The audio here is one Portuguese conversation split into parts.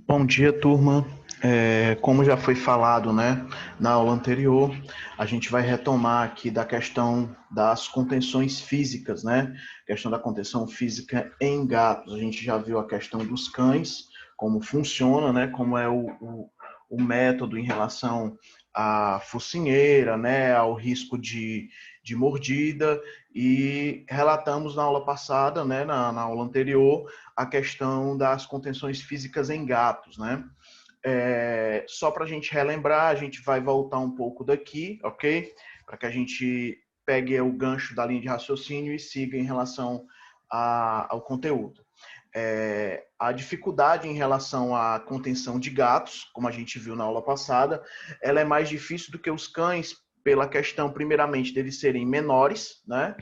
Bom dia, turma. Como já foi falado, né, na aula anterior, a gente vai retomar aqui da questão das contenções físicas, né? Questão da contenção física em gatos. A gente já viu a questão dos cães, como funciona, né? Como é o método em relação à focinheira, né? Ao risco de mordida. E relatamos na aula passada, né? Na aula anterior, a questão das contenções físicas em gatos, né? Só para a gente relembrar, a gente vai voltar um pouco daqui, ok? Para que a gente pegue o gancho da linha de raciocínio e siga em relação ao conteúdo. A dificuldade em relação à contenção de gatos, como a gente viu na aula passada, ela é mais difícil do que os cães, pela questão, primeiramente, deles serem menores, né?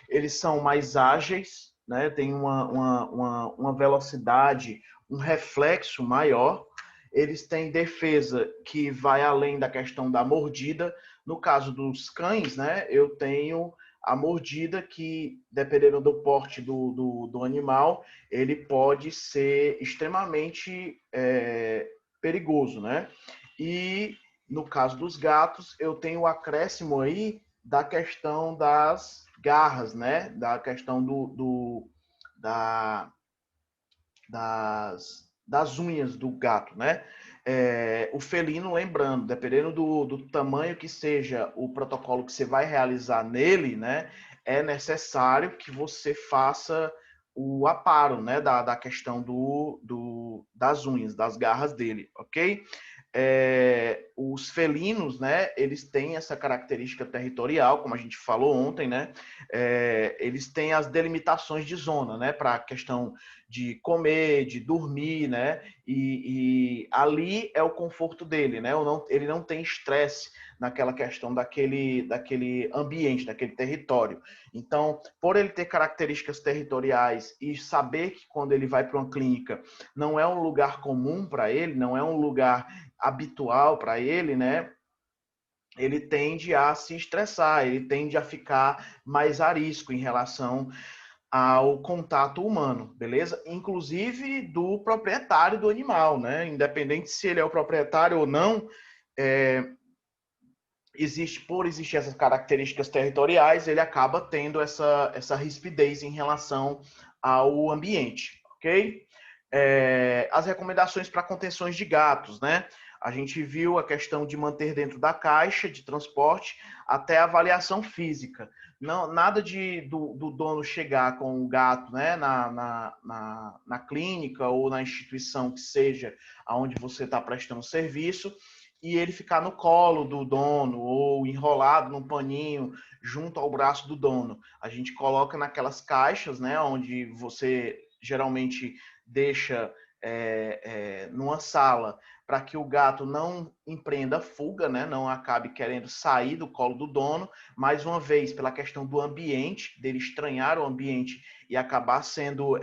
Eles são mais ágeis, né? Tem uma velocidade, um reflexo maior. Eles têm defesa que vai além da questão da mordida. No caso dos cães, né? Eu tenho a mordida que, dependendo do porte do animal, ele pode ser extremamente perigoso, né? E no caso dos gatos, eu tenho o acréscimo aí da questão das garras, né? Da questão das unhas do gato, né? O felino, lembrando, dependendo do tamanho que seja o protocolo que você vai realizar nele, né? É necessário que você faça o aparo, né? Da questão das unhas, das garras dele, ok? Os felinos, né, eles têm essa característica territorial, como a gente falou ontem, né, eles têm as delimitações de zona, né, para a questão de comer, de dormir, né, e ali é o conforto dele, né, ele não tem estresse naquela questão daquele ambiente, daquele território. Então, por ele ter características territoriais e saber que quando ele vai para uma clínica não é um lugar comum para ele, não é um lugar habitual para ele, né? Ele tende a se estressar, ele tende a ficar mais arisco em relação ao contato humano, beleza? Inclusive do proprietário do animal, né? Independente se ele é o proprietário ou não, por existir essas características territoriais, ele acaba tendo essa rispidez em relação ao ambiente, ok? As recomendações para contenções de gatos, né? A gente viu a questão de manter dentro da caixa de transporte até a avaliação física. Não, nada do dono chegar com o gato, né, na clínica ou na instituição que seja onde você está prestando serviço e ele ficar no colo do dono ou enrolado num paninho junto ao braço do dono. A gente coloca naquelas caixas, né, onde você geralmente deixa numa sala para que o gato não empreenda fuga, né? Não acabe querendo sair do colo do dono, mais uma vez pela questão do ambiente, dele estranhar o ambiente e acabar sendo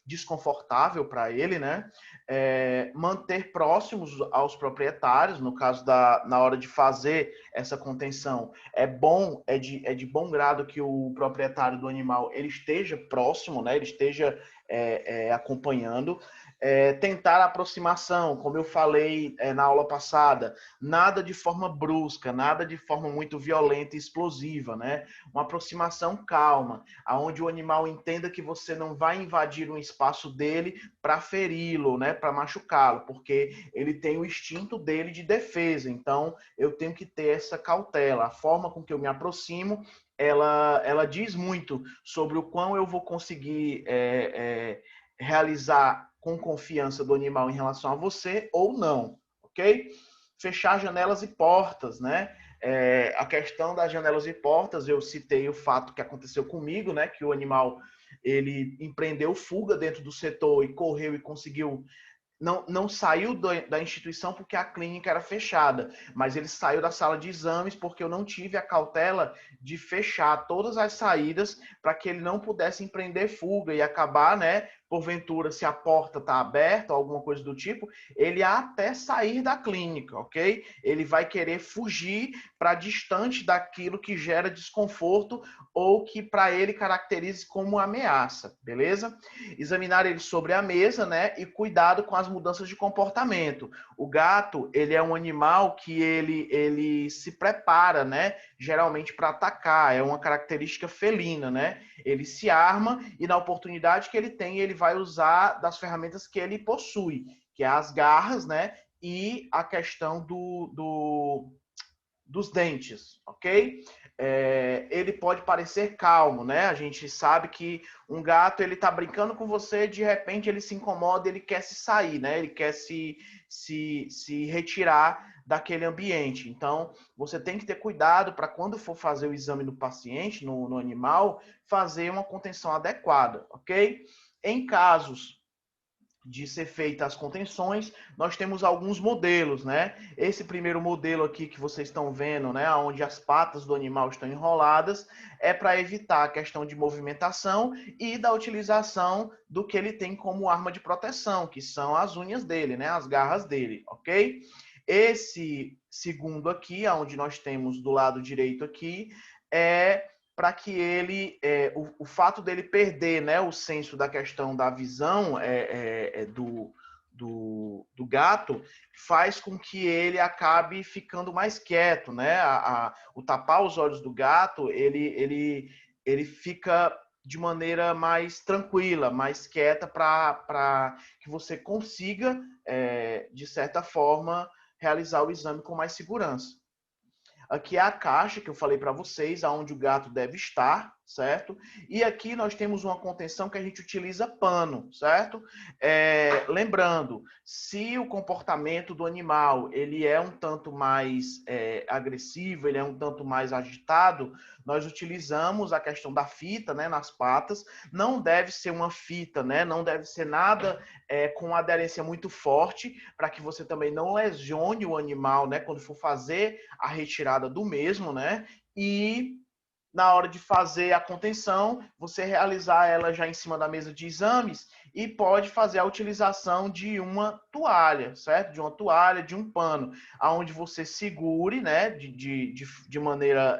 desconfortável para ele, né? Manter próximos aos proprietários, no caso na hora de fazer essa contenção, é de bom grado que o proprietário do animal ele esteja próximo, né? Ele esteja acompanhando. Tentar a aproximação, como eu falei na aula passada, nada de forma brusca, nada de forma muito violenta e explosiva, né? Uma aproximação calma, aonde o animal entenda que você não vai invadir um espaço dele para feri-lo, né? Para machucá-lo, porque ele tem o instinto dele de defesa. Então, eu tenho que ter essa cautela. A forma com que eu me aproximo, ela diz muito sobre o quão eu vou conseguir realizar com confiança do animal em relação a você ou não, ok? Fechar janelas e portas, né? A questão das janelas e portas, eu citei o fato que aconteceu comigo, né? Que o animal ele empreendeu fuga dentro do setor e correu e conseguiu não saiu da instituição porque a clínica era fechada, mas ele saiu da sala de exames porque eu não tive a cautela de fechar todas as saídas para que ele não pudesse empreender fuga e acabar, né, porventura, se a porta está aberta, ou alguma coisa do tipo, ele até sair da clínica, ok? Ele vai querer fugir para distante daquilo que gera desconforto ou que para ele caracterize como ameaça, beleza? Examinar ele sobre a mesa, né? E cuidado com as mudanças de comportamento. O gato, ele é um animal que ele se prepara, né? Geralmente para atacar, é uma característica felina, né? Ele se arma e na oportunidade que ele tem, ele vai usar das ferramentas que ele possui, que é as garras, né? E a questão dos dentes, ok? Ele pode parecer calmo, né? A gente sabe que um gato, ele tá brincando com você, de repente ele se incomoda, ele quer se sair, né? Ele quer se retirar daquele ambiente. Então, você tem que ter cuidado para quando for fazer o exame no paciente, no animal, fazer uma contenção adequada, ok? Em casos de ser feitas as contenções, nós temos alguns modelos, né? Esse primeiro modelo aqui que vocês estão vendo, né, onde as patas do animal estão enroladas, é para evitar a questão de movimentação e da utilização do que ele tem como arma de proteção, que são as unhas dele, né, as garras dele, ok? Esse segundo aqui, onde nós temos do lado direito aqui, é para que ele, o fato dele perder, né, o senso da questão da visão do gato, faz com que ele acabe ficando mais quieto, né? O tapar os olhos do gato, ele fica de maneira mais tranquila, mais quieta, para que você consiga, de certa forma, realizar o exame com mais segurança. Aqui é a caixa que eu falei para vocês, aonde o gato deve estar, certo? E aqui nós temos uma contenção que a gente utiliza pano, certo? Lembrando, se o comportamento do animal ele é um tanto mais agressivo, ele é um tanto mais agitado, nós utilizamos a questão da fita, né, nas patas. Não deve ser uma fita, né? Não deve ser nada com aderência muito forte, para que você também não lesione o animal, né, quando for fazer a retirada do mesmo, né? E na hora de fazer a contenção, você realizar ela já em cima da mesa de exames e pode fazer a utilização de uma toalha, certo? De uma toalha, de um pano, aonde você segure, né, de maneira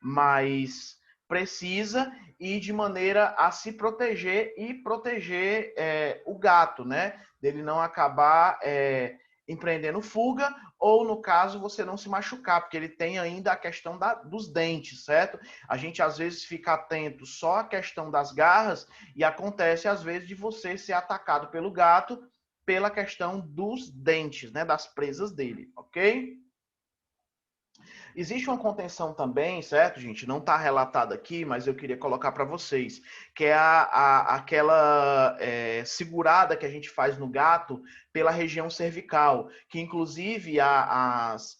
mais precisa e de maneira a se proteger e proteger o gato, né? Dele não acabar empreendendo fuga, ou no caso você não se machucar, porque ele tem ainda a questão dos dentes, certo? A gente às vezes fica atento só à questão das garras e acontece às vezes de você ser atacado pelo gato pela questão dos dentes, né, das presas dele, ok? Existe uma contenção também, certo, gente? Não está relatado aqui, mas eu queria colocar para vocês, que é aquela segurada que a gente faz no gato pela região cervical, que inclusive as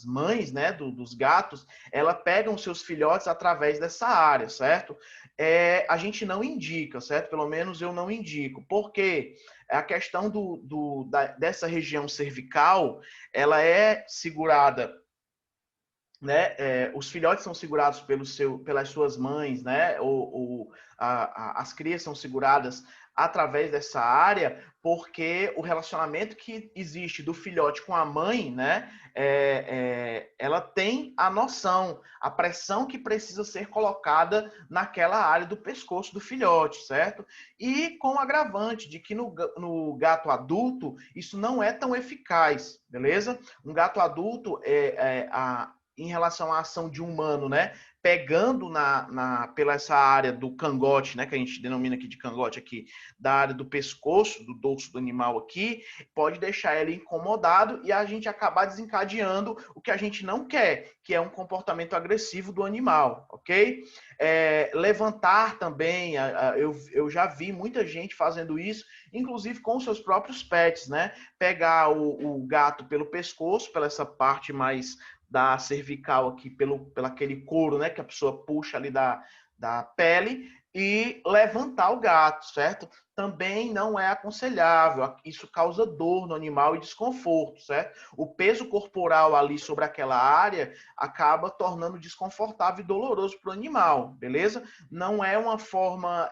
mães, né, dos gatos, ela pegam seus filhotes através dessa área, certo? A gente não indica, certo? Pelo menos eu não indico. Por quê? A questão dessa região cervical, ela é segurada, né? Os filhotes são segurados pelas suas mães, né? As crias são seguradas através dessa área, porque o relacionamento que existe do filhote com a mãe, né? Ela tem a noção, a pressão que precisa ser colocada naquela área do pescoço do filhote, certo? E com o agravante de que no gato adulto isso não é tão eficaz, beleza? Um gato adulto em relação à ação de um humano, né? Pegando pela essa área do cangote, né? Que a gente denomina aqui de cangote aqui, da área do pescoço, do dorso do animal aqui, pode deixar ele incomodado e a gente acabar desencadeando o que a gente não quer, que é um comportamento agressivo do animal, ok? Levantar também, eu já vi muita gente fazendo isso, inclusive com seus próprios pets, né? Pegar o gato pelo pescoço, pela essa parte mais da cervical aqui, pelo aquele couro, né, que a pessoa puxa ali da pele, e levantar o gato, certo? Também não é aconselhável. Isso causa dor no animal e desconforto, certo? O peso corporal ali sobre aquela área acaba tornando desconfortável e doloroso para o animal, beleza? Não é uma forma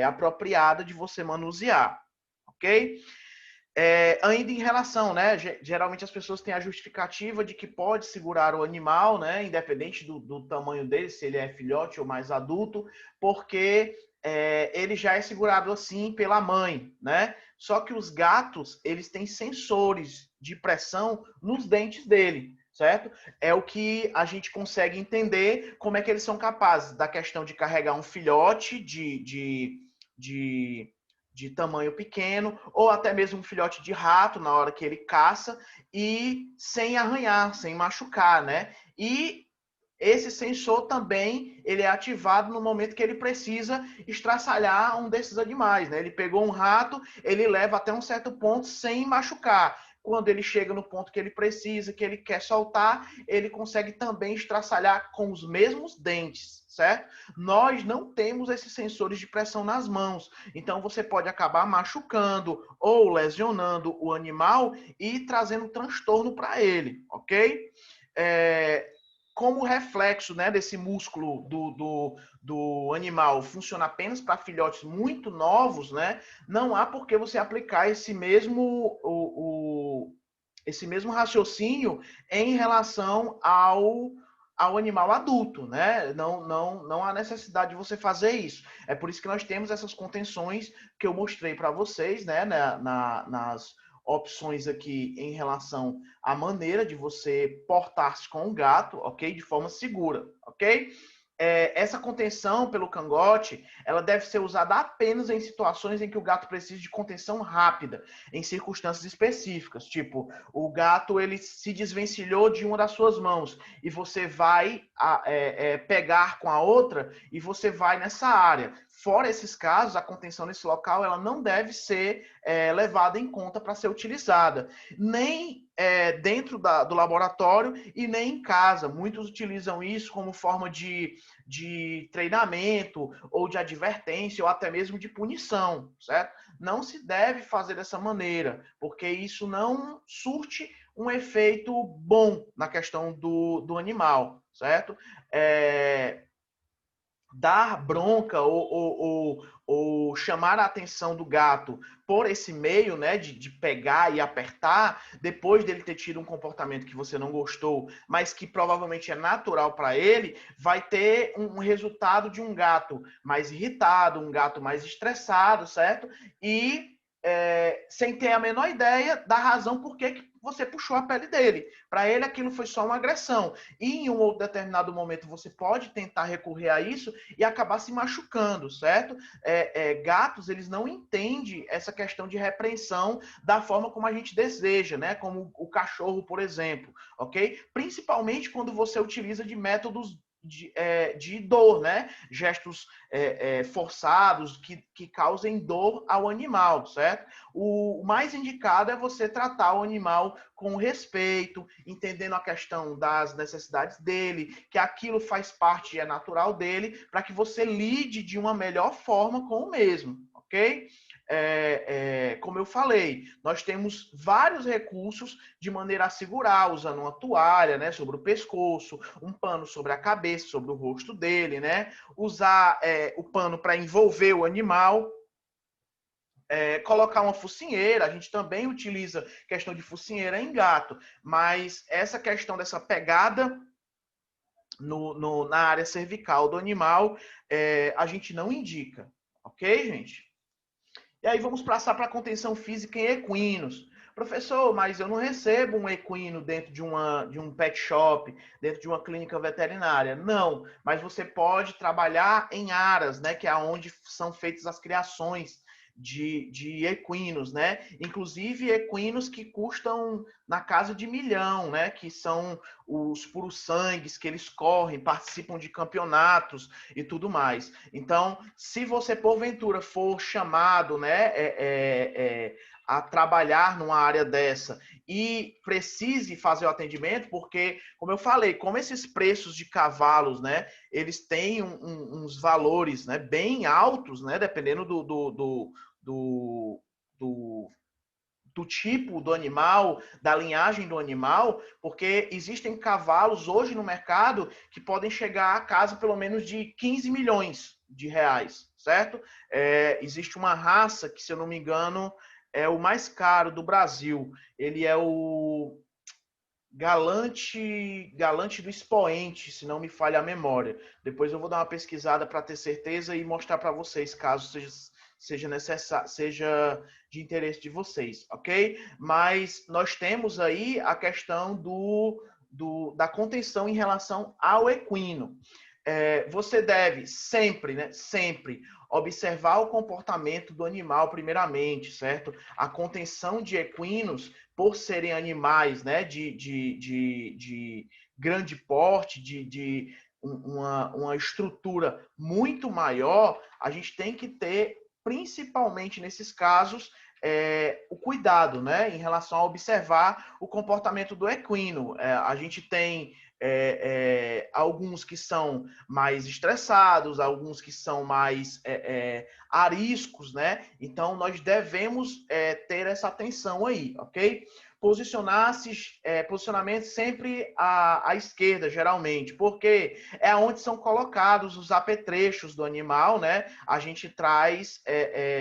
apropriada de você manusear, ok? Ainda em relação, né? Geralmente as pessoas têm a justificativa de que pode segurar o animal, né? Independente do tamanho dele, se ele é filhote ou mais adulto, porque ele já é segurado assim pela mãe, né? Só que os gatos, eles têm sensores de pressão nos dentes dele, certo? É o que a gente consegue entender como é que eles são capazes da questão de carregar um filhote de tamanho pequeno, ou até mesmo um filhote de rato na hora que ele caça, e sem arranhar, sem machucar, né? E esse sensor também ele é ativado no momento que ele precisa estraçalhar um desses animais, né? Ele pegou um rato, ele leva até um certo ponto sem machucar. Quando ele chega no ponto que ele precisa, que ele quer soltar, ele consegue também estraçalhar com os mesmos dentes, certo? Nós não temos esses sensores de pressão nas mãos, então você pode acabar machucando ou lesionando o animal e trazendo transtorno para ele, ok? Como reflexo, né, desse músculo do animal funciona apenas para filhotes muito novos, né, não há por que você aplicar esse mesmo raciocínio em relação ao animal adulto, né? Não há necessidade de você fazer isso. É por isso que nós temos essas contenções que eu mostrei para vocês, né, nas opções aqui em relação à maneira de você portar-se com o gato, ok? De forma segura, ok? Essa contenção pelo cangote, ela deve ser usada apenas em situações em que o gato precisa de contenção rápida, em circunstâncias específicas, tipo, o gato ele se desvencilhou de uma das suas mãos e você vai pegar com a outra e você vai nessa área. Fora esses casos, a contenção nesse local ela não deve ser levada em conta para ser utilizada, nem dentro do laboratório e nem em casa. Muitos utilizam isso como forma de treinamento ou de advertência ou até mesmo de punição, certo? Não se deve fazer dessa maneira, porque isso não surte um efeito bom na questão do animal, certo? Dar bronca ou chamar a atenção do gato por esse meio, né, de pegar e apertar, depois dele ter tido um comportamento que você não gostou, mas que provavelmente é natural para ele, vai ter um resultado de um gato mais irritado, um gato mais estressado, certo? E sem ter a menor ideia da razão por que você puxou a pele dele. Para ele, aquilo foi só uma agressão. E em um outro determinado momento, você pode tentar recorrer a isso e acabar se machucando, certo? Gatos, eles não entendem essa questão de repreensão da forma como a gente deseja, né? Como o cachorro, por exemplo, ok? Principalmente quando você utiliza de métodos de dor, né? Gestos forçados que causem dor ao animal, certo? O mais indicado é você tratar o animal com respeito, entendendo a questão das necessidades dele, que aquilo faz parte e é natural dele, para que você lide de uma melhor forma com o mesmo, ok? Como eu falei, nós temos vários recursos de maneira a segurar, usando uma toalha, né, sobre o pescoço, um pano sobre a cabeça, sobre o rosto dele, né? Usar o pano para envolver o animal, colocar uma focinheira, a gente também utiliza questão de focinheira em gato, mas essa questão dessa pegada na área cervical do animal, a gente não indica, ok, gente? E aí vamos passar para a contenção física em equinos. Professor, mas eu não recebo um equino dentro de um pet shop, dentro de uma clínica veterinária. Não, mas você pode trabalhar em aras, né, que é onde são feitas as criações de equinos, né? Inclusive equinos que custam na casa de 1 milhão, né? Que são os puros-sangues que eles correm, participam de campeonatos e tudo mais. Então, se você porventura for chamado, né, a trabalhar numa área dessa e precise fazer o atendimento, porque, como eu falei, como esses preços de cavalos, né, eles têm uns valores, né, bem altos, né, dependendo do do tipo do animal, da linhagem do animal, porque existem cavalos hoje no mercado que podem chegar a casa pelo menos de 15 milhões de reais, certo? Existe uma raça que, se eu não me engano, é o mais caro do Brasil. Ele é o Galante do Expoente, se não me falha a memória. Depois eu vou dar uma pesquisada para ter certeza e mostrar para vocês, caso seja necessário, seja de interesse de vocês, ok? Mas nós temos aí a questão da contenção em relação ao equino. Você deve sempre, né, sempre observar o comportamento do animal primeiramente, certo? A contenção de equinos, por serem animais, né, de grande porte, de uma estrutura muito maior, a gente tem que ter, principalmente nesses casos, o cuidado, né, em relação a observar o comportamento do equino. A gente tem alguns que são mais estressados, alguns que são mais ariscos, né? Então, nós devemos ter essa atenção aí, ok? Posicionamento sempre à esquerda, geralmente, porque é onde são colocados os apetrechos do animal, né? A gente traz,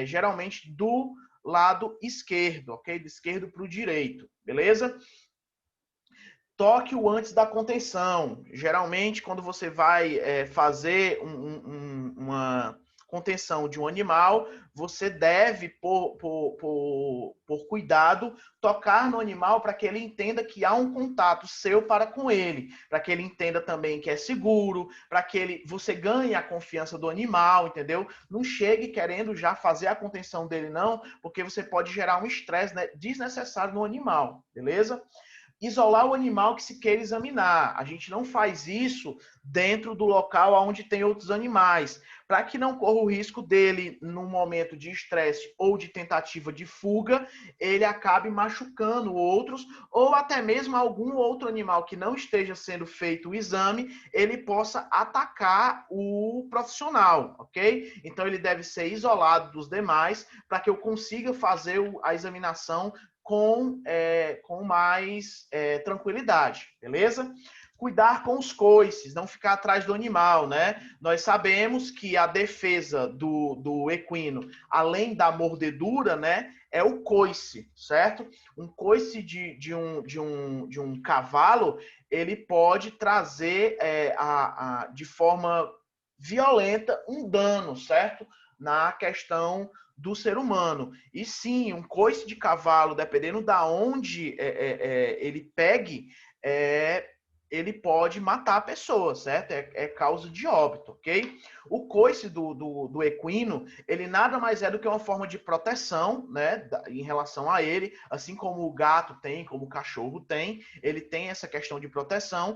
geralmente, do lado esquerdo, ok? Do esquerdo para o direito, beleza? Toque-o antes da contenção. Geralmente, quando você vai fazer uma contenção de um animal, você deve, por cuidado, tocar no animal para que ele entenda que há um contato seu para com ele, para que ele entenda também que é seguro, para que você ganhe a confiança do animal, entendeu? Não chegue querendo já fazer a contenção dele, não, porque você pode gerar um estresse, né, desnecessário no animal, beleza? Isolar o animal que se queira examinar. A gente não faz isso dentro do local onde tem outros animais, para que não corra o risco dele, num momento de estresse ou de tentativa de fuga, ele acabe machucando outros, ou até mesmo algum outro animal que não esteja sendo feito o exame, ele possa atacar o profissional, ok? Então ele deve ser isolado dos demais, para que eu consiga fazer a examinação com mais tranquilidade, beleza? Cuidar com os coices, não ficar atrás do animal, né? Nós sabemos que a defesa do equino, além da mordedura, né, é o coice, certo? Um coice de um cavalo, ele pode trazer de forma violenta um dano, certo? Na questão do ser humano. E sim, um coice de cavalo, dependendo da onde ele pegue, ele pode matar a pessoa, certo? É causa de óbito, ok? O coice do equino, ele nada mais é do que uma forma de proteção, né, em relação a ele, assim como o gato tem, como o cachorro tem, ele tem essa questão de proteção,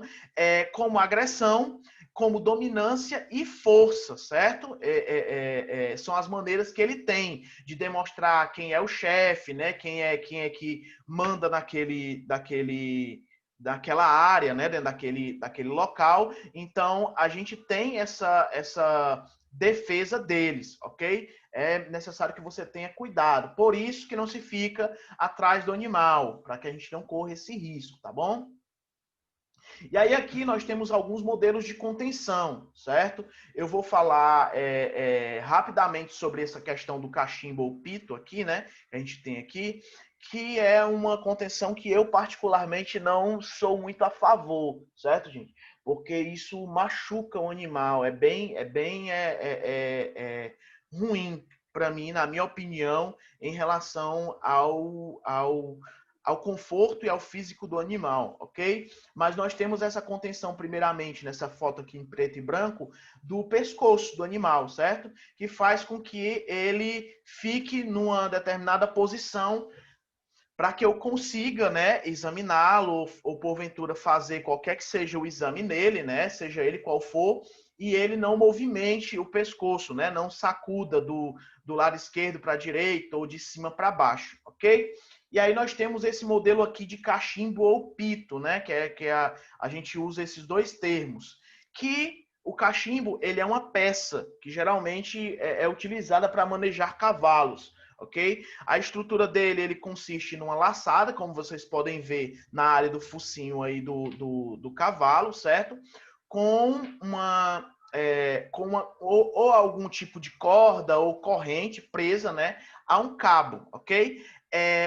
como agressão, como dominância e força, certo? São as maneiras que ele tem de demonstrar quem é o chefe, né? Quem é que manda daquela área, né? Dentro daquele local. Então, a gente tem essa defesa deles, ok? É necessário que você tenha cuidado. Por isso que não se fica atrás do animal, para que a gente não corra esse risco, tá bom? E aí aqui nós temos alguns modelos de contenção, certo? Eu vou falar rapidamente sobre essa questão do cachimbo ou pito aqui, né? Que a gente tem aqui, que é uma contenção que eu particularmente não sou muito a favor, certo, gente? Porque isso machuca o animal, é bem ruim para mim, na minha opinião, em relação ao conforto e ao físico do animal, ok? Mas nós temos essa contenção, primeiramente, nessa foto aqui em preto e branco, do pescoço do animal, certo? Que faz com que ele fique numa determinada posição para que eu consiga, né, examiná-lo ou porventura fazer qualquer que seja o exame nele, né, seja ele qual for, e ele não movimente o pescoço, né, não sacuda do lado esquerdo para a direita ou de cima para baixo, ok? E aí nós temos esse modelo aqui de cachimbo ou pito, né? A gente usa esses dois termos. Que o cachimbo, ele é uma peça que geralmente é utilizada para manejar cavalos, ok? A estrutura dele, ele consiste numa laçada, como vocês podem ver na área do focinho aí do cavalo, certo? Com ou algum tipo de corda ou corrente presa, né, a um cabo, ok?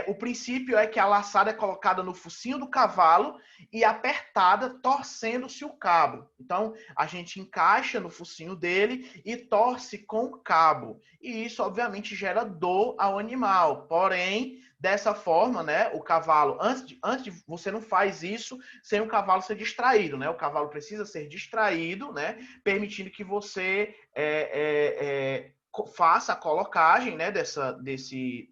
O princípio é que a laçada é colocada no focinho do cavalo e apertada, torcendo-se o cabo. Então, a gente encaixa no focinho dele e torce com o cabo. E isso, obviamente, gera dor ao animal. Porém, dessa forma, né, o cavalo, antes de você não faz isso sem o cavalo ser distraído, né? O cavalo precisa ser distraído, né, permitindo que você faça a colocagem, né, desse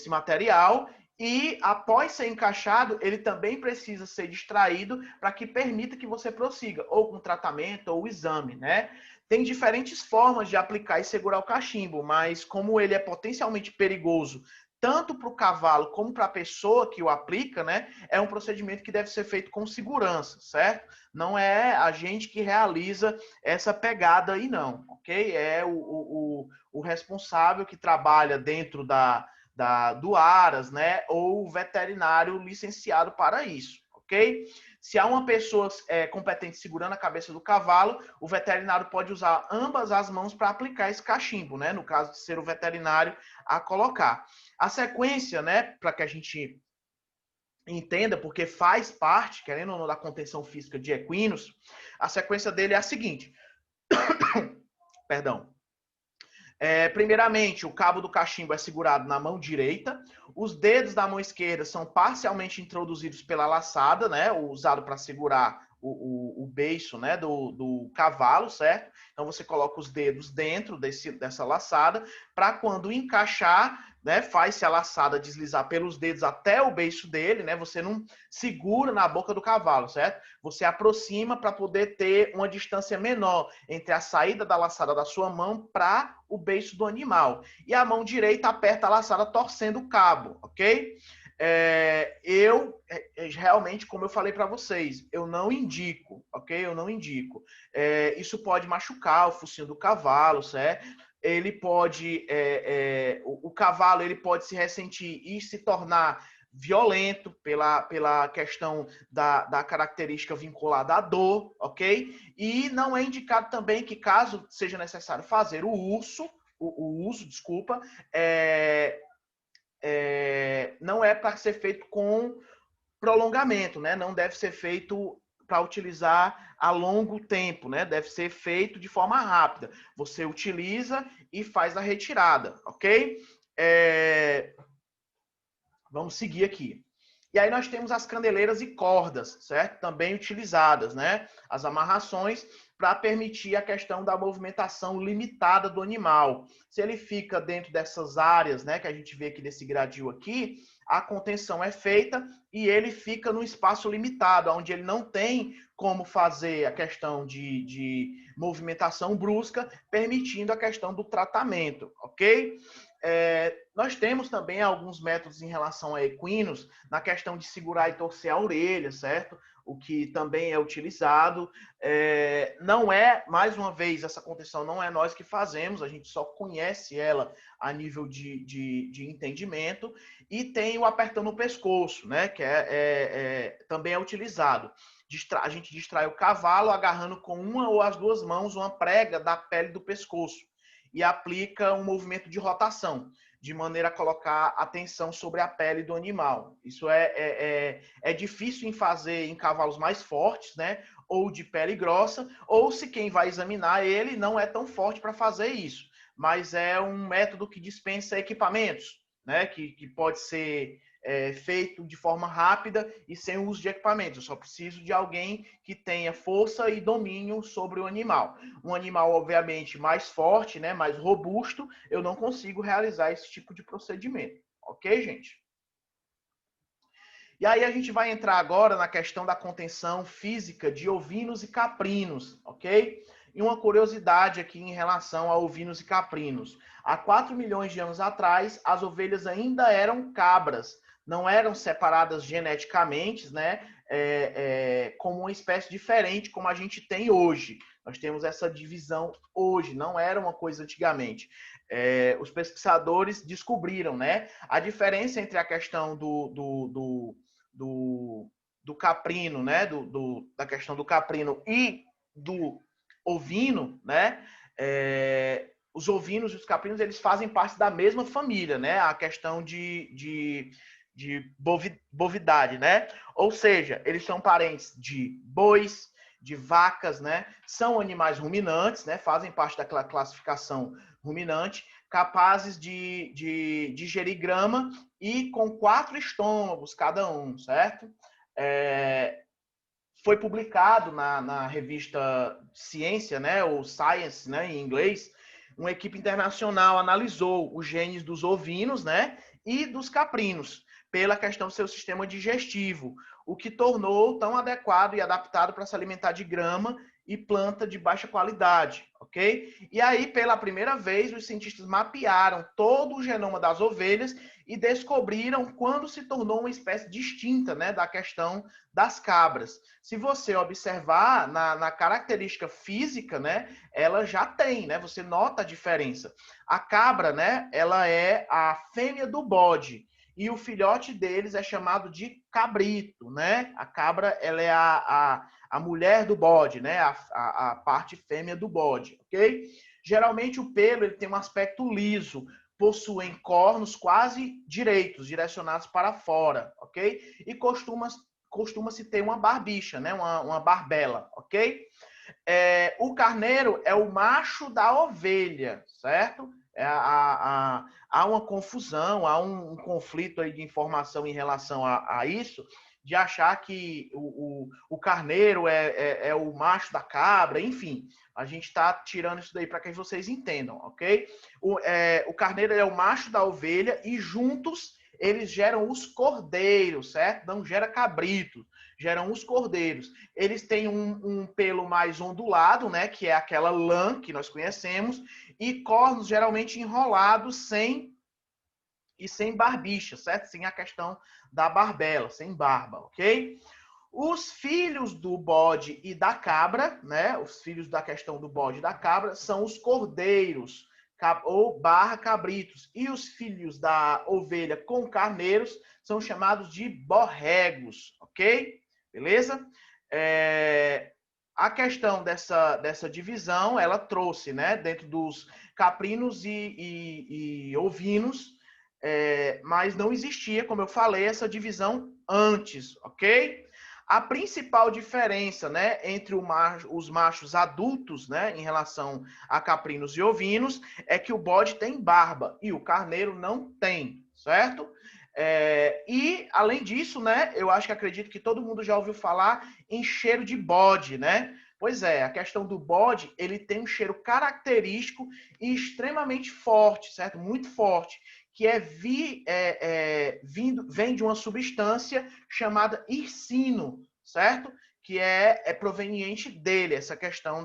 material, e após ser encaixado, ele também precisa ser distraído para que permita que você prossiga, ou com tratamento ou exame, né? Tem diferentes formas de aplicar e segurar o cachimbo, mas como ele é potencialmente perigoso, tanto para o cavalo como para a pessoa que o aplica, né? É um procedimento que deve ser feito com segurança, certo? Não é a gente que realiza essa pegada aí, não, ok? É o responsável que trabalha dentro do Aras, né? Ou o veterinário licenciado para isso, ok? Se há uma pessoa competente segurando a cabeça do cavalo, o veterinário pode usar ambas as mãos para aplicar esse cachimbo, né? No caso de ser o veterinário a colocar. A sequência, né? Para que a gente entenda, porque faz parte, querendo ou não, da contenção física de equinos, a sequência dele é a seguinte. Perdão. Primeiramente, o cabo do cachimbo é segurado na mão direita, os dedos da mão esquerda são parcialmente introduzidos pela laçada, né, usado para segurar o beiço, né, do cavalo, certo? Então você coloca os dedos dentro dessa laçada, para quando encaixar, né, faz-se a laçada deslizar pelos dedos até o beiço dele, né? Você não segura na boca do cavalo, certo? Você aproxima para poder ter uma distância menor entre a saída da laçada da sua mão para o beiço do animal. E a mão direita aperta a laçada torcendo o cabo, ok? Realmente, como eu falei para vocês, eu não indico, ok? Eu não indico. Isso pode machucar o focinho do cavalo, certo? Ele pode, o cavalo ele pode se ressentir e se tornar violento pela questão da característica vinculada à dor, ok? E não é indicado também que, caso seja necessário fazer o uso, desculpa, não é para ser feito com prolongamento, né? Não deve ser feito para utilizar a longo tempo, né? Deve ser feito de forma rápida. Você utiliza e faz a retirada, ok? Vamos seguir aqui. E aí nós temos as candeleiras e cordas, certo? Também utilizadas, né? As amarrações para permitir a questão da movimentação limitada do animal. Se ele fica dentro dessas áreas, né, que a gente vê aqui desse gradil aqui, a contenção é feita e ele fica num espaço limitado, onde ele não tem como fazer a questão de movimentação brusca, permitindo a questão do tratamento, ok? Nós temos também alguns métodos em relação a equinos, na questão de segurar e torcer a orelha, certo? O que também é utilizado. Não é, mais uma vez, essa contenção não é nós que fazemos, a gente só conhece ela a nível de entendimento. E tem o apertando o pescoço, né? Que também é utilizado. A gente distrai o cavalo agarrando com uma ou as duas mãos uma prega da pele do pescoço e aplica um movimento de rotação, de maneira a colocar atenção sobre a pele do animal. Isso é difícil em fazer em cavalos mais fortes, né? Ou de pele grossa, ou se quem vai examinar ele não é tão forte para fazer isso. Mas é um método que dispensa equipamentos, né? Que pode ser feito de forma rápida e sem o uso de equipamentos. Eu só preciso de alguém que tenha força e domínio sobre o animal. Um animal, obviamente, mais forte, né, mais robusto, eu não consigo realizar esse tipo de procedimento. Ok, gente? E aí a gente vai entrar agora na questão da contenção física de ovinos e caprinos, ok? E uma curiosidade aqui em relação a ovinos e caprinos. Há 4 milhões de anos atrás, as ovelhas ainda eram cabras, não eram separadas geneticamente, né? Como uma espécie diferente, como a gente tem hoje. Nós temos essa divisão hoje, não era uma coisa antigamente. Os pesquisadores descobriram, né, a diferença entre a questão do caprino, né, da questão do caprino e do ovino, né? Os ovinos e os caprinos, eles fazem parte da mesma família, né? A questão de bovidade, né? Ou seja, eles são parentes de bois, de vacas, né? São animais ruminantes, né? Fazem parte daquela classificação ruminante, capazes de digerir grama e com 4 estômagos cada um, certo? Foi publicado na revista Ciência, né, ou Science, né, em inglês, uma equipe internacional analisou os genes dos ovinos, né, e dos caprinos, pela questão do seu sistema digestivo, o que tornou tão adequado e adaptado para se alimentar de grama e planta de baixa qualidade, ok? E aí, pela primeira vez, os cientistas mapearam todo o genoma das ovelhas e descobriram quando se tornou uma espécie distinta, né, da questão das cabras. Se você observar na característica física, né, ela já tem, né, você nota a diferença. A cabra, né, ela é a fêmea do bode e o filhote deles é chamado de cabrito, né? A cabra, ela é a mulher do bode, né? A parte fêmea do bode, ok? Geralmente o pelo ele tem um aspecto liso, possuem cornos quase direitos, direcionados para fora, ok? E costuma-se ter uma barbicha, né? Uma barbela, ok? O carneiro é o macho da ovelha, certo? Há uma confusão, há um conflito aí de informação em relação a isso, de achar que o carneiro é o macho da cabra, enfim. A gente está tirando isso daí para que vocês entendam, ok? O carneiro é o macho da ovelha e juntos eles geram os cordeiros, certo? Não gera cabrito, geram os cordeiros. Eles têm um pelo mais ondulado, né? Que é aquela lã que nós conhecemos, e cornos geralmente enrolados sem barbicha, certo? Sem a questão da barbela, sem barba, ok? Os filhos do bode e da cabra, né? Os filhos da questão do bode e da cabra são os cordeiros ou cabritos. E os filhos da ovelha com carneiros são chamados de borregos, ok? Beleza? A questão dessa divisão, ela trouxe, né? Dentro dos caprinos e ovinos, mas não existia, como eu falei, essa divisão antes, ok? A principal diferença, né, entre os machos adultos, né, em relação a caprinos e ovinos, é que o bode tem barba e o carneiro não tem, certo? E, além disso, né, eu acredito que todo mundo já ouviu falar em cheiro de bode, né? Pois é, a questão do bode, ele tem um cheiro característico e extremamente forte, certo? Muito forte, que vem de uma substância chamada hircino, certo? Que é proveniente dele, essa questão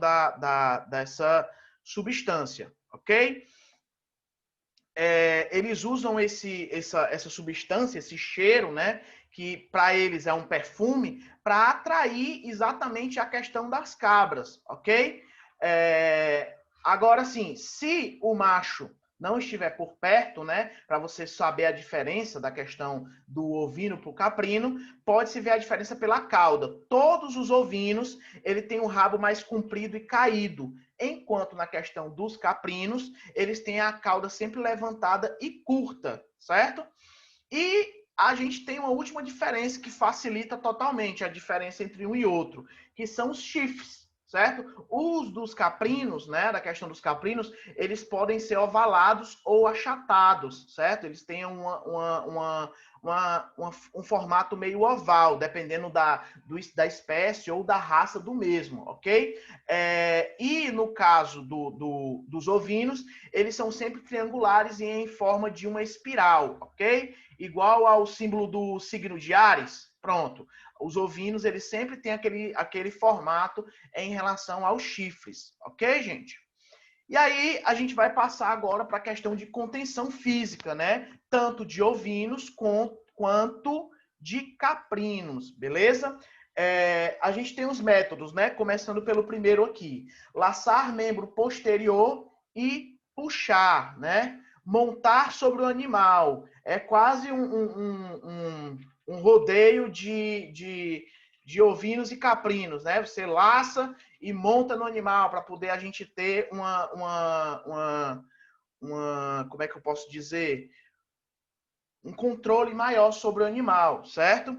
dessa substância, ok? Eles usam essa substância, esse cheiro, né? Que para eles é um perfume, para atrair exatamente a questão das cabras, ok? Agora, sim, se o macho não estiver por perto, né, para você saber a diferença da questão do ovino para o caprino, pode-se ver a diferença pela cauda. Todos os ovinos, ele tem um rabo mais comprido e caído, enquanto na questão dos caprinos, eles têm a cauda sempre levantada e curta, certo? E a gente tem uma última diferença que facilita totalmente a diferença entre um e outro, que são os chifres, certo? Os dos caprinos, né, da questão dos caprinos, eles podem ser ovalados ou achatados, certo? Eles têm um formato meio oval, dependendo da espécie ou da raça do mesmo, ok? E no caso dos ovinos, eles são sempre triangulares e em forma de uma espiral, ok? Igual ao símbolo do signo de Áries, Pronto. Os ovinos, eles sempre têm aquele formato em relação aos chifres. Ok, gente? E aí, a gente vai passar agora para a questão de contenção física, né? Tanto de ovinos quanto de caprinos, beleza? A gente tem os métodos, né? Começando pelo primeiro aqui. Laçar membro posterior e puxar, né? Montar sobre o animal. É quase um rodeio de ovinos e caprinos, né? Você laça e monta no animal para poder a gente ter como é que eu posso dizer? Um controle maior sobre o animal, certo?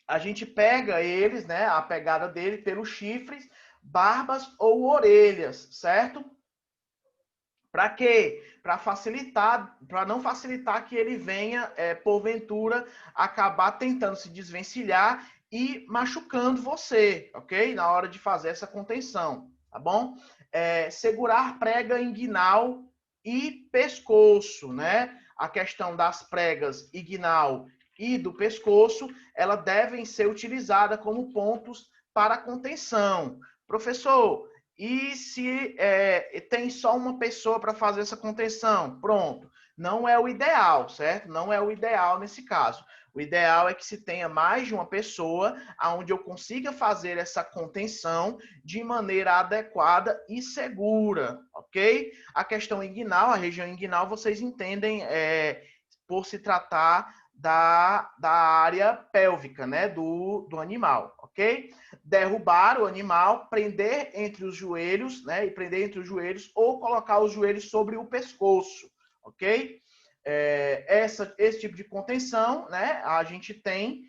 A gente pega eles, né? A pegada dele pelos chifres, barbas ou orelhas, certo? Para quê? Para facilitar, para não facilitar que ele venha, porventura, acabar tentando se desvencilhar e machucando você, ok? Na hora de fazer essa contenção, tá bom? Segurar prega inguinal e pescoço, né? A questão das pregas inguinal e do pescoço, elas devem ser utilizadas como pontos para contenção. Professor, e se tem só uma pessoa para fazer essa contenção? Pronto. Não é o ideal, certo? Não é o ideal nesse caso. O ideal é que se tenha mais de uma pessoa onde eu consiga fazer essa contenção de maneira adequada e segura, ok? A questão inguinal, a região inguinal, vocês entendem por se tratar da área pélvica, né, do animal, ok? Derrubar o animal, prender entre os joelhos, né, e prender entre os joelhos ou colocar os joelhos sobre o pescoço, ok? Esse tipo de contenção, né, a gente tem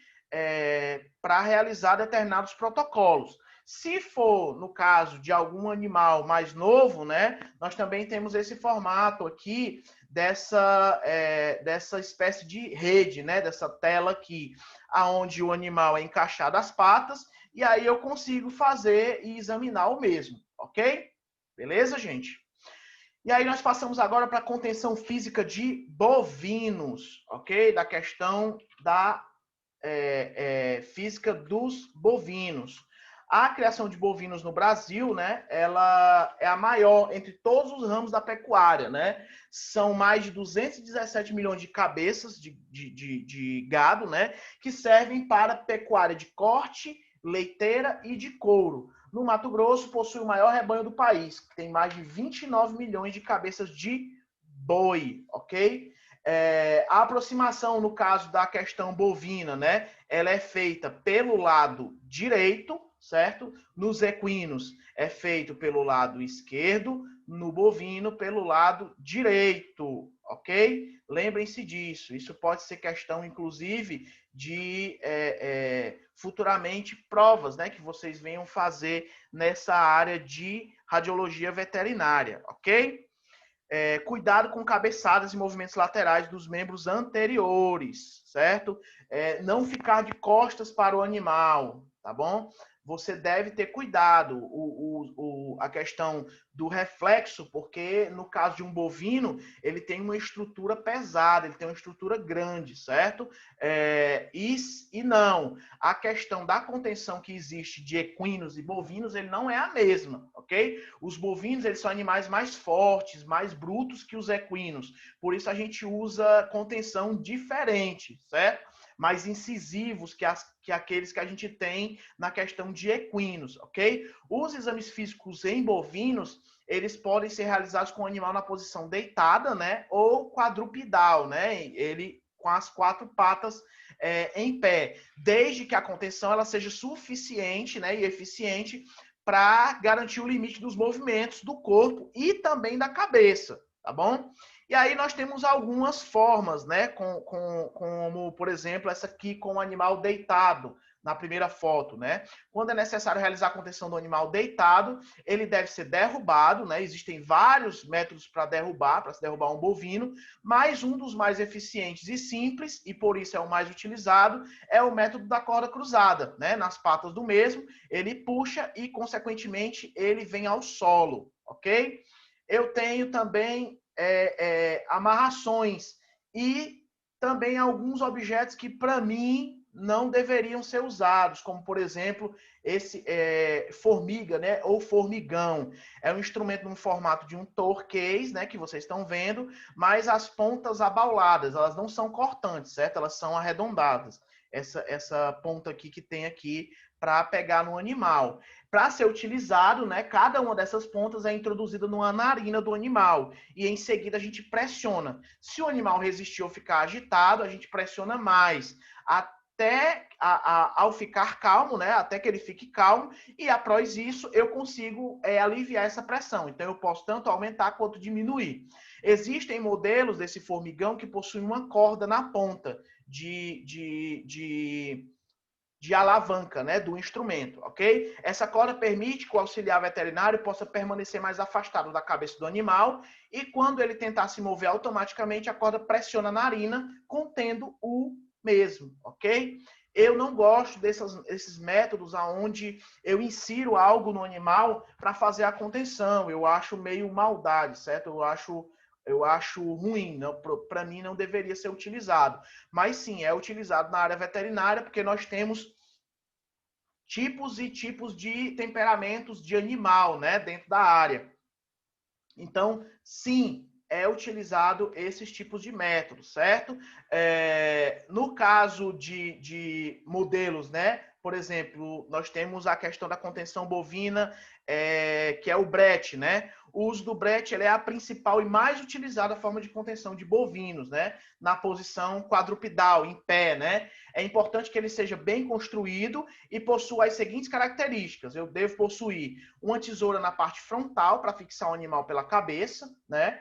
para realizar determinados protocolos. Se for no caso de algum animal mais novo, né, nós também temos esse formato aqui dessa espécie de rede, né, dessa tela aqui, aonde o animal é encaixado as patas, e aí eu consigo fazer e examinar o mesmo, ok? Beleza, gente? E aí nós passamos agora para a contenção física de bovinos, ok? Da questão da física dos bovinos. A criação de bovinos no Brasil, né, ela é a maior entre todos os ramos da pecuária, né? São mais de 217 milhões de cabeças de gado, né, que servem para pecuária de corte, leiteira e de couro. No Mato Grosso, possui o maior rebanho do país, que tem mais de 29 milhões de cabeças de boi, ok? A aproximação, no caso da questão bovina, né, ela é feita pelo lado direito, certo? Nos equinos é feito pelo lado esquerdo, no bovino pelo lado direito, ok? Lembrem-se disso. Isso pode ser questão, inclusive, de futuramente provas, né, que vocês venham fazer nessa área de radiologia veterinária, ok? Cuidado com cabeçadas e movimentos laterais dos membros anteriores, certo? Não ficar de costas para o animal, tá bom? Você deve ter cuidado, a questão do reflexo, porque no caso de um bovino, ele tem uma estrutura pesada, ele tem uma estrutura grande, certo? E não, a questão da contenção que existe de equinos e bovinos, ele não é a mesma, ok? Os bovinos, eles são animais mais fortes, mais brutos que os equinos, por isso a gente usa contenção diferente, certo? Mais incisivos que aqueles que a gente tem na questão de equinos, ok? Os exames físicos em bovinos, eles podem ser realizados com o animal na posição deitada, né? Ou quadrupedal, né? Ele com as quatro patas em pé, desde que a contenção ela seja suficiente, né, e eficiente para garantir o limite dos movimentos do corpo e também da cabeça, tá bom? E aí nós temos algumas formas, né? Como, por exemplo, essa aqui com o animal deitado, na primeira foto, né? Quando é necessário realizar a contenção do animal deitado, ele deve ser derrubado, né? Existem vários métodos para se derrubar um bovino, mas um dos mais eficientes e simples, e por isso é o mais utilizado, é o método da corda cruzada, né? Nas patas do mesmo, ele puxa e, consequentemente, ele vem ao solo, ok? Eu tenho também amarrações e também alguns objetos que, para mim, não deveriam ser usados, como, por exemplo, esse formiga, né, ou formigão. É um instrumento no formato de um torquês, né, que vocês estão vendo, mas as pontas abauladas, elas não são cortantes, certo? Elas são arredondadas. Essa ponta aqui que tem aqui para pegar no animal. Para ser utilizado, né, cada uma dessas pontas é introduzida numa narina do animal e em seguida a gente pressiona. Se o animal resistir ou ficar agitado, a gente pressiona mais até ao ficar calmo, né, até que ele fique calmo, e após isso eu consigo aliviar essa pressão. Então eu posso tanto aumentar quanto diminuir. Existem modelos desse formigão que possuem uma corda na ponta de alavanca, né, do instrumento, ok? Essa corda permite que o auxiliar veterinário possa permanecer mais afastado da cabeça do animal e quando ele tentar se mover automaticamente, a corda pressiona a narina, contendo o mesmo, ok? Eu não gosto desses métodos onde eu insiro algo no animal para fazer a contenção. Eu acho meio maldade, certo? Eu acho ruim, para mim não deveria ser utilizado. Mas sim, é utilizado na área veterinária porque nós temos tipos e tipos de temperamentos de animal, né, dentro da área. Então, sim, é utilizado esses tipos de métodos, certo? No caso de modelos, né? Por exemplo, nós temos a questão da contenção bovina, que é o brete, né? O uso do brete é a principal e mais utilizada forma de contenção de bovinos, né? Na posição quadrupedal, em pé, né? É importante que ele seja bem construído e possua as seguintes características. Eu devo possuir uma tesoura na parte frontal para fixar o animal pela cabeça, né?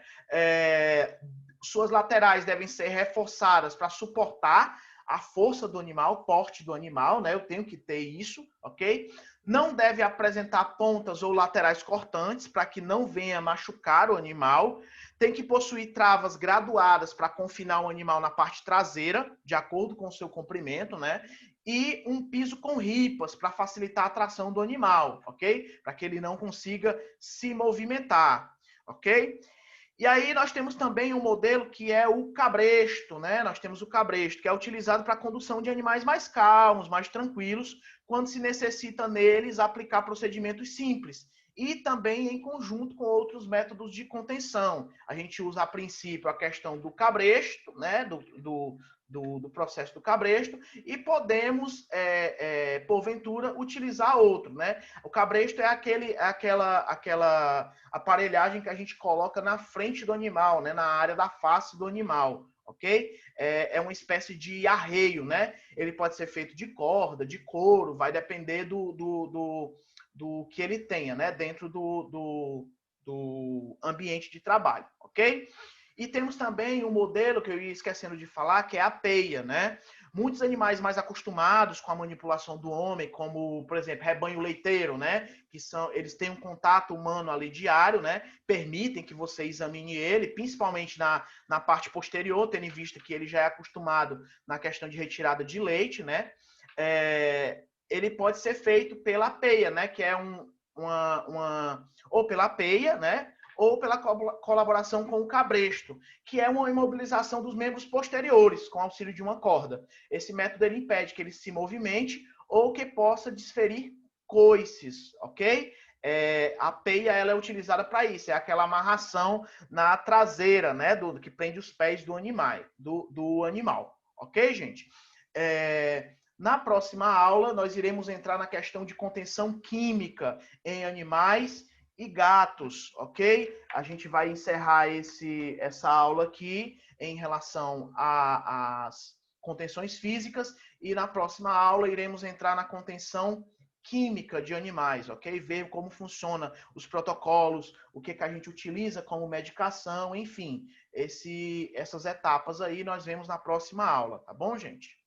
Suas laterais devem ser reforçadas para suportar a força do animal, o porte do animal, né? Eu tenho que ter isso, ok? Não deve apresentar pontas ou laterais cortantes para que não venha machucar o animal. Tem que possuir travas graduadas para confinar o animal na parte traseira, de acordo com o seu comprimento, né? E um piso com ripas para facilitar a tração do animal, ok? Para que ele não consiga se movimentar, ok? E aí nós temos também um modelo que é o cabresto, né? Nós temos o cabresto, que é utilizado para a condução de animais mais calmos, mais tranquilos, quando se necessita neles aplicar procedimentos simples. E também em conjunto com outros métodos de contenção. A gente usa a princípio a questão do cabresto, né? Do processo do cabresto, e podemos, porventura, utilizar outro, né? O cabresto é aquela aparelhagem que a gente coloca na frente do animal, né? Na área da face do animal, ok? É uma espécie de arreio, né? Ele pode ser feito de corda, de couro, vai depender do que ele tenha, né? Dentro do ambiente de trabalho, ok? E temos também um modelo que eu ia esquecendo de falar, que é a peia, né? Muitos animais mais acostumados com a manipulação do homem, como, por exemplo, rebanho leiteiro, né? Eles têm um contato humano ali diário, né? Permitem que você examine ele, principalmente na parte posterior, tendo em vista que ele já é acostumado na questão de retirada de leite, né? Ele pode ser feito pela peia, né? Que é ou pela peia, né? Ou pela colaboração com o cabresto, que é uma imobilização dos membros posteriores, com auxílio de uma corda. Esse método ele impede que ele se movimente ou que possa desferir coices, ok? A peia ela é utilizada para isso, é aquela amarração na traseira, né, que prende os pés do animal, ok, gente? Na próxima aula, nós iremos entrar na questão de contenção química em animais e gatos, ok? A gente vai encerrar essa aula aqui em relação às contenções físicas e na próxima aula iremos entrar na contenção química de animais, ok? Ver como funciona os protocolos, o que a gente utiliza como medicação, enfim, essas etapas aí nós vemos na próxima aula, tá bom, gente?